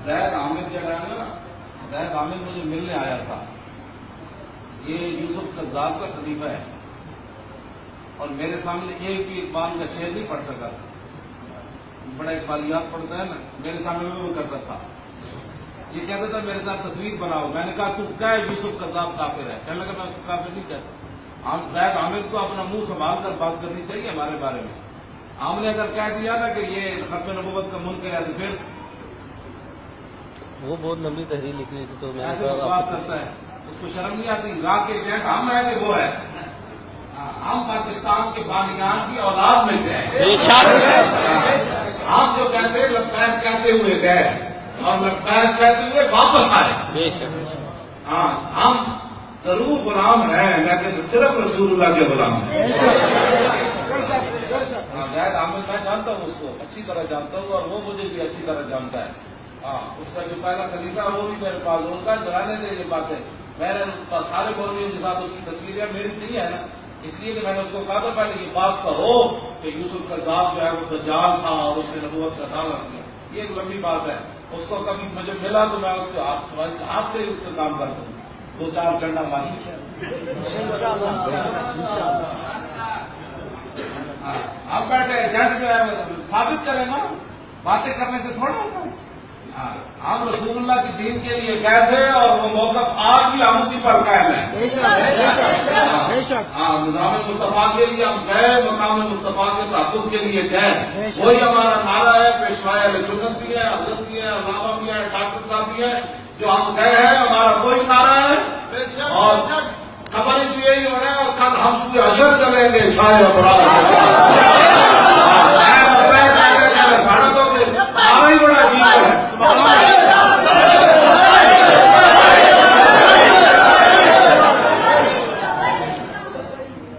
زید عامر جو ہے نا، زید عامر مجھے ملنے آیا تھا. یہ یوسف قذاب کا خلیفہ ہے اور میرے سامنے ایک بھی اقبال کا شعر نہیں پڑھ سکا. بڑا اقبالیات پڑھتا ہے نا، میرے سامنے میں وہ کرتا تھا. یہ کہتا تھا میرے ساتھ تصویر بناؤ. میں نے کہا تو کیا ہے یوسف قذاب کافر ہے؟ کہنے لگا میں اس کو کافر نہیں کہتا. ہم زید عامر کو اپنا منہ سنبھال کر بات کرنی چاہیے ہمارے بارے میں. ہم نے اگر کہہ دیا نا کہ یہ ختم نبوت کا منکر ہے تو پھر وہ بہت لمبی تحریر لکھنی تھی تو میں ایسے بکواس کرتا ہے. اس کو شرم نہیں آتی؟ راہ کے جیٹ ہم ہے کہ وہ ہے؟ ہم پاکستان کے بانیان کی اولاد میں سے ہیں. ہم جو کہتے ہیں لبیک کہتے ہوئے گئے اور لبیک کہتے ہوئے واپس آئے. ہاں ہم ضرور غلام ہیں لیکن صرف رسول اللہ کے غلام ہیں. زید عامر میں جانتا ہوں، اس کو اچھی طرح جانتا ہوں اور وہ مجھے بھی اچھی طرح جانتا ہے. ہاں اس کا جو پہلا خلیفہ وہ بھی میرے پاس، ان کا جلانے دے یہ باتیں. میرے سارے مولویوں کے ساتھ اس کی تصویریں میری نہیں ہے نا، اس لیے کہ میں نے اس کو کہا تھا پہلے یہ بات کہو کہ یوسف قذاب جو ہے وہ دجال تھا اور اس نے نبوت کا دعویٰ کیا. یہ ایک لمبی بات ہے. اس کو کبھی مجھے ملا تو میں اس کے ہاتھ سے ہی اس کا کام کرتا ہوں. 2-4 ڈنڈا مار کے آپ بیٹھے جج جو ہے ثابت کریں نا، باتیں کرنے سے تھوڑا ہوتا ہے. ہم رسول اللہ کے دین کے لیے گئے تھے اور وہ موقف آج بھی ہم اسی پر قائم ہیں. ہاں نظام مصطفیٰ کے لیے ہم گئے، مقام مصطفیٰ کے تحفظ کے لیے گئے. وہی ہمارا نعرہ ہے. پیشوائے اہل سنت بھی ہے، حضرت بھی ہے، علامہ بھی ہے، ڈاکٹر صاحب بھی ہے. جو ہم گئے ہیں ہمارا وہی نعرہ ہے اور خبر بھی یہی ہو رہا ہے. اور کل ہم سوئے حشر چلیں گے شاید ابرار ساڑھا تو نعرہ ہی بڑا عجیب ہے.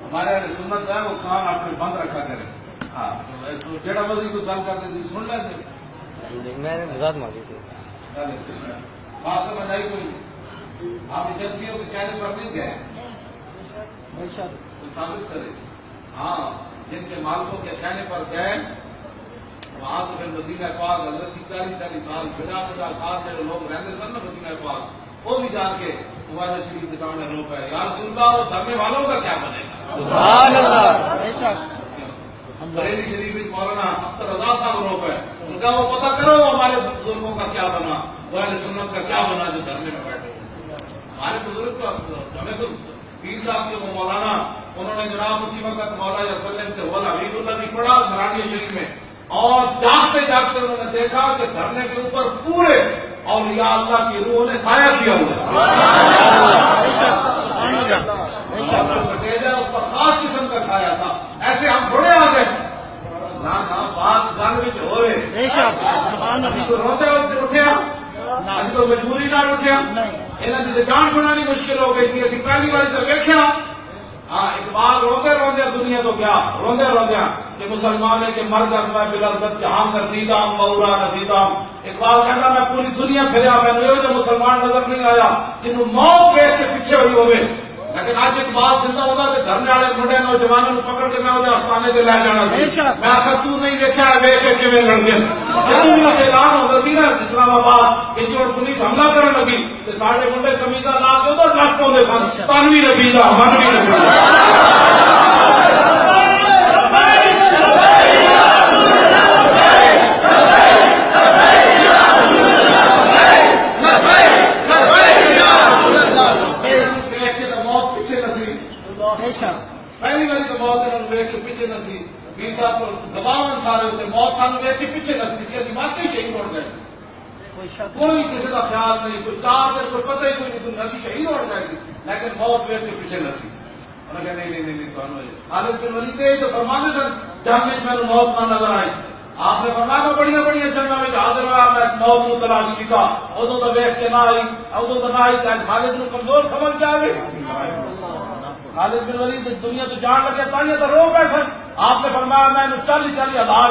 ہمارے سنت ہے وہ کان اپنے بند رکھا کرے. ہاں جیڑا مزید کو گل کرتے تھے سن لیتے. میں نے وضاحت مانگی تھی. بات سمجھ آئی کوئی؟ آپ ایجنسیوں کے کہنے پر نہیں گئے، ثابت کرے. ہاں جن کے مالکوں کے کہنے پر گئے وہاں تو پھر مدینہ پاک حضرت 40 سال 50 سال میں لوگ رہتے سن نا مدینہ پاک، وہ بھی جا کے تمہارے شریف کے سامنے روپ ہے. یا رسول اللہ وہ دھرنے والوں کا کیا بنے گا؟ سبحان اللہ. بریلی شریف مولانا اختر رضا صاحب روپ ہے، ان کا وہ پتہ کرو ہمارے بزرگوں کا کیا بنا، وہ اہل سنت کا کیا بنا جو دھرنے میں بیٹھے. ہمارے بزرگ کا ہمیں تو پیر صاحب کے وہ مولانا انہوں نے جناب اسی وقت مولا وسلم کے مولا عبید اللہ جی پڑھا نورانی شریف میں اور جاگتے جاگتے انہوں نے دیکھا کہ دھرنے کے اوپر پورے اولیاء اللہ کی روح نے سایہ کیا ہوا ہے. اس پر خاص قسم کا سایہ تھا. ایسے ہم تھوڑے آ گئے بات گل میں ہوئے روتے اٹھیا اسی تو مجبوری نہ اٹھیا. یہاں کی جان چھڑانی مشکل ہو گئی سی. اسی پہلی بار تو دیکھا ہاں اقبال روندے روندے دنیا تو گیا روندے روندے کہ مسلمان ہے کہ مرد میں بلازت جہاں کر دیدام بورا نہ دیدام. اقبال کہنا میں پوری دنیا پھریا میں جو مسلمان نظر نہیں آیا جنہوں موت دیکھ کے پیچھے ہوئی ہوئے. لیکن آج اقبال زندہ ہوتا تو دھرنے والے منڈے نوجوانوں کو پکڑ کے میں انہیں آستانے سے لے جانا سی. میں آخر تو نہیں دیکھا ہے ویک کے کیویں لڑ گئے. جدوں بھی اعلان ہوتا سی نا اسلام آباد کہ جو پولیس حملہ کرنے لگی تو سارے منڈے قمیضہ لا کے ادھر دس پاؤندے سن تنوی نبی دا منوی نبی دا. پہلی باری تو موت ویک کے پیچھے نہ سی. پیر صاحب کو دباؤ سارے ہوتے موت سانو ویک کے پیچھے نہ سی کہ اسی واقعی شہید ہو گئے. کوئی کسی کا خیال نہیں، کوئی چار دن کوئی پتہ ہی کوئی نہیں اسی شہید ہو گئے تھی لیکن موت ویک کے پیچھے نہ سی. انہوں نے کہا نہیں خالد بن ولید تو فرمانے سن جنگ میں میرے موت نہ نظر آئی. آپ نے فرمایا بڑی جنگوں میں حاضر ہوا میں اس موت کو تلاش کیا ادو تو ویک کے نہ آئی ادو تو نہ آئی. خالد کو کمزور سمجھ کے آ گئی. خالد بن ولید دنیا تو جان لگے تاہیے تو رو گئے سن. آپ نے فرمایا میں نے 40,000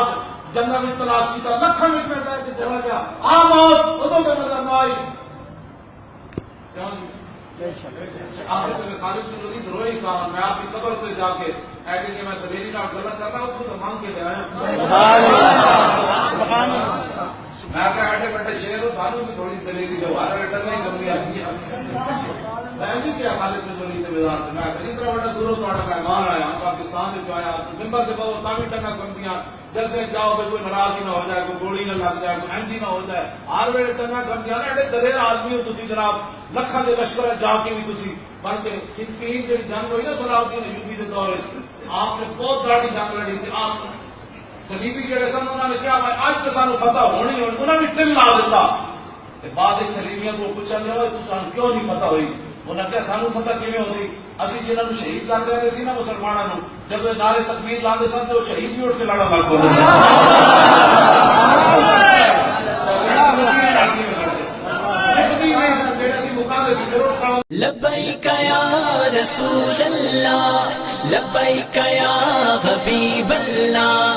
جنگل میں تلاش کیا لکھن میں بیٹھ کے چلا گیا آ موت ادو تو نظر نہ آئی. خالد بن ولید روئی کہا میں آپ کی قبر پہ جا کے ایڈی کہ میں دلیری کا غلط کرتا ہوں اس کو تو مانگ کے لے آیا. میں کہا ایڈے بڑے جی کیا خالد بن ولید کے وزارت میں اس طرح بڑا دوروں تو مہمان آیا ہم پاکستان میں آیا ممبر سے بہت تعمیر ٹکا کرنیاں جلسے جاؤ کوئی ناراض ہی نہ ہو جائے کوئی گولی نہ لگ جائے کوئی اینجی نہ ہو جائے ہر ویلے ٹنگا کرنیاں ایڈے دلیر آدمی ہو تسی جناب لکھاں دے لشکر جا کے بھی تسی بلکہ صفین جڑی جنگ ہوئی نا صلاح الدین ایوبی دے دور آپ نے بہت بڑی جنگ لڑی تھی آپ صلیبی جڑے سن انہوں نے کیا اج تے سانو فتح ہونی ہونی انہوں نے دل لا دیتا بعد صلیبیاں کو پوچھا گیا تو سانو کیوں نہیں فتح ہوئی انہوں نے کہا سانو فتح کیویں ہوندی اسی جنہاں نوں شہید کر دے سی نا مسلماناں نوں جب نعرے تکبیر لاندے سن تے وہ شہید بھی اٹھ کے لڑا لگ پے لبیک یا رسول اللہ لبیک یا حبیب اللہ